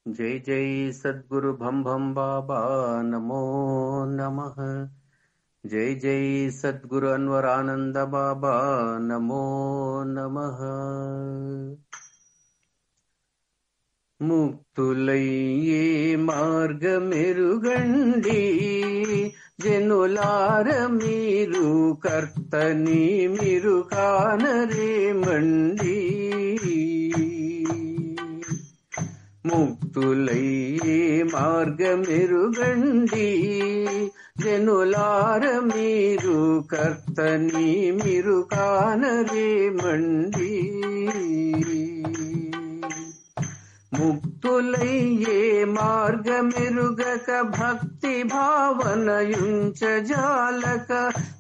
जय जय सद्गुरु भम भम बाबा नमो नमः। जय जय सद्गुरु अनवरानंद बाबा नमो नमः। ముక్తులయ్యే మార్గమెరుగండి జనులార మీరు కర్తని మీరు కానరేమండి. ముక్తులయ్యే మార్గమెరుగండి జనులార మీరు కర్తని మీరు కానరేమండి. ముక్తులయ్యే మార్గమెరుగక భక్తి భావనయుంచజాలక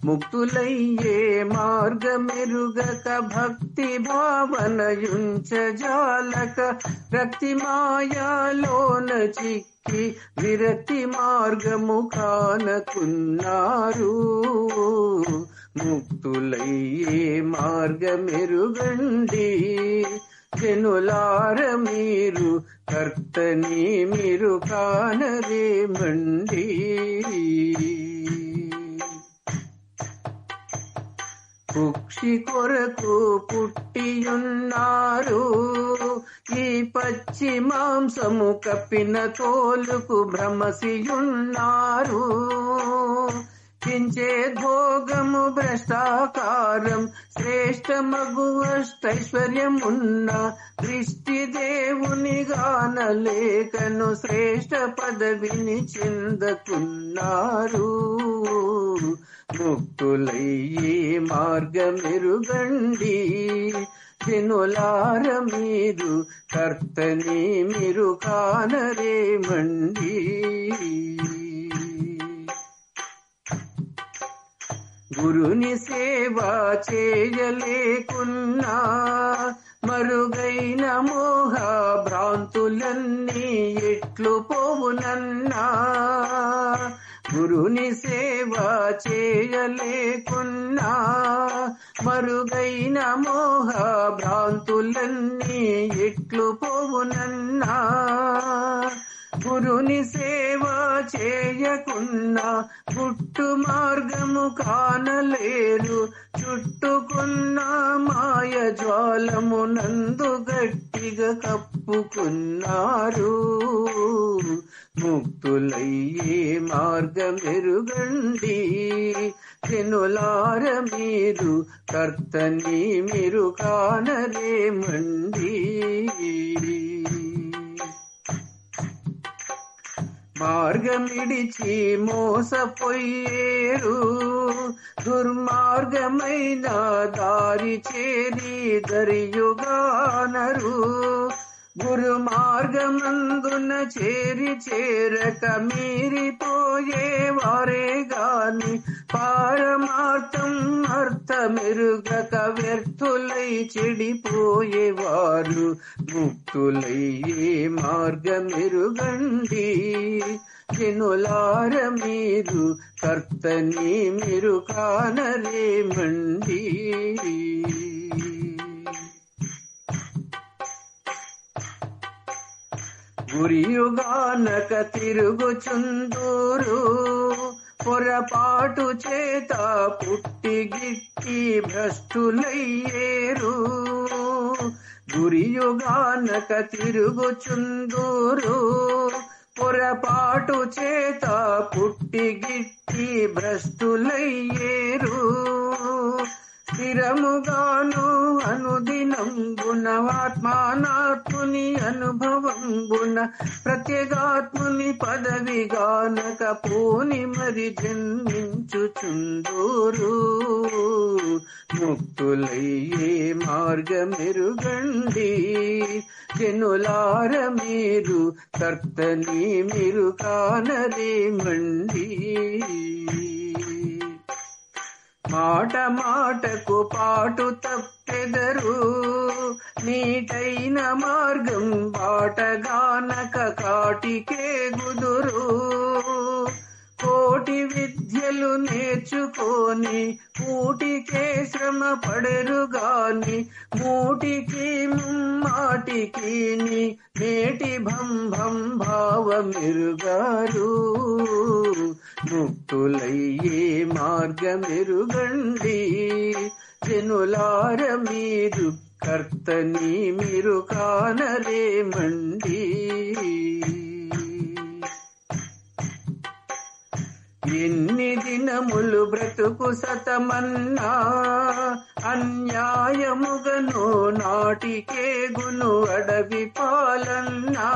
ముక్తులయ్యే మార్గమెరుగక భక్తి భావనయుంచజాలక రక్తి మాయాలోన చిక్కి విరక్తి మార్గము కానకున్నారు. ముక్తులయ్యే మార్గమెరుగండి జనులార మీరు కర్తని మీరు కానరేమండి. కుక్షి కొరకు పుట్టియున్నారు ఈ పచ్చి మాంసము కప్పిన తోలుకు భ్రమసియున్నారు. కించే భోగము భ్రష్టాకారం శ్రేష్టమగు అష్టైశ్వర్యమున్న దృష్టి దేవుని గానలేకను శ్రేష్ట పదవిని చెందకున్నారు. ముక్తులయ్యే మార్గమెరుగండి జనులార మీరు కర్తని మీరు కానరేమండి. గురుని సేవ చేయలేకున్నా మరుగైన మోహ భ్రాంతులన్నీ ఎట్లు పోవునన్నా. గురుని సేవ చేయలేకున్నా మరుగైన మోహ భ్రాంతులన్నీ ఎట్లు పోవునన్నా. గురుని సేవ చేయకున్నా గుట్టు మార్గము కానలేరు. చుట్టుకున్న మాయ జ్వాలము నందు గట్టిగా కప్పుకున్నారు. ముక్తులయ్యే మార్గమెరుగండి జనులార మీరు కర్తని మీరు కానరేమండి. మార్గమిడిచి మోసపోయేరు దుర్మార్గమైన దారి చేరి దరియుగానరు. గురు మార్గమందున చేరి చేరక మీరిపోయే వారే గాని పారమార్థం అర్థమెరుగక వ్యర్థులై చెడిపోయేవారు. ముక్తులయ్యే మార్గమెరుగండి జనులార మీరు కర్తని మీరు కానరేమండి. గురియుగానక తిరుగుచుందూరు పొరపాటు చేత పుట్టి గిట్టి భ్రష్టులయ్యేరు. గురియుగానక తిరుగుచుందూరు పొరపాటు చేత పుట్టి గిట్టి భ్రష్టులయ్యేరు. స్థిరముగాను అనుదినంబున ఆత్మానాత్ముని అనుభవంబున ప్రత్యేగాత్ముని పదవిగానక పూని మరి జన్మించుచుందూరు. ముక్తులయ్యే మార్గమెరుగండి జనులార మీరు కర్తని మీరు కానరేమండి. మాట మాటకు పాటు తప్పెదరు నీటైన మార్గం బాటగానక కాటికే గుదురు. కోటి విద్యలు నేర్చుకొని కూటికే శ్రమ పడరు గాని మూటికి మాటికి నేటి భంభం భావమెరుగారు. ముక్తులయ్యే మార్గమెరుగండి, జనులార మీరు కర్తని మీరు కానరేమండి. ఎన్ని దినములు బ్రతుకు సతమన్నా, అన్యాయముగను నాటికేగును అడవి పాలన్నా.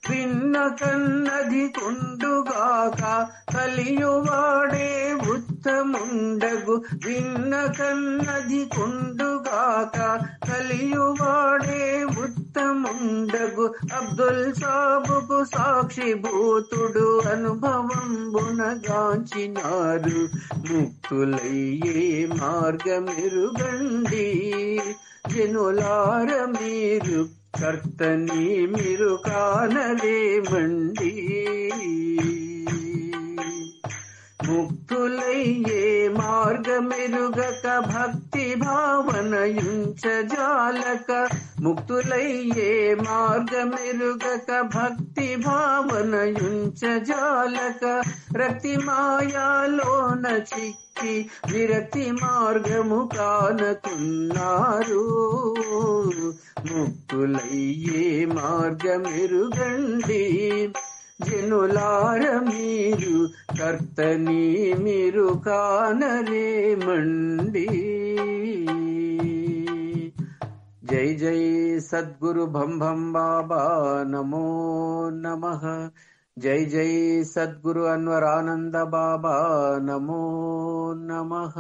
విన్న కన్నది కుండుగాక కలియువాడే ఉత్తముండగు, విన్న కన్నది కుండుగాక కలియువాడే ఉత్తముండగు. అబ్దుల్ సాబుకు సాక్షిభూతుడు అనుభవంబునగాంచినారు. ముక్తులయ్యే మార్గమెరుగండి, జనులార మీరు కర్తని మీరు కానరేమండి. ముక్తులయ్యే మార్గమెరుగక భక్తి భావనయుంచజాలక, ముక్తులయ్యే మార్గమెరుగక భక్తి భావనయుంచజాలక. రక్తి మాయాలోన చిక్కి విరక్తి మార్గము కానకున్నారు. ముక్తులయ్యే మార్గమెరుగండి, జనులార మీరు కర్తని మీరు కానరేమండి. జై జై సద్గురు భంభం బాబా నమో నమః. జై జై సద్గురు అన్వరానంద బాబా నమో నమః.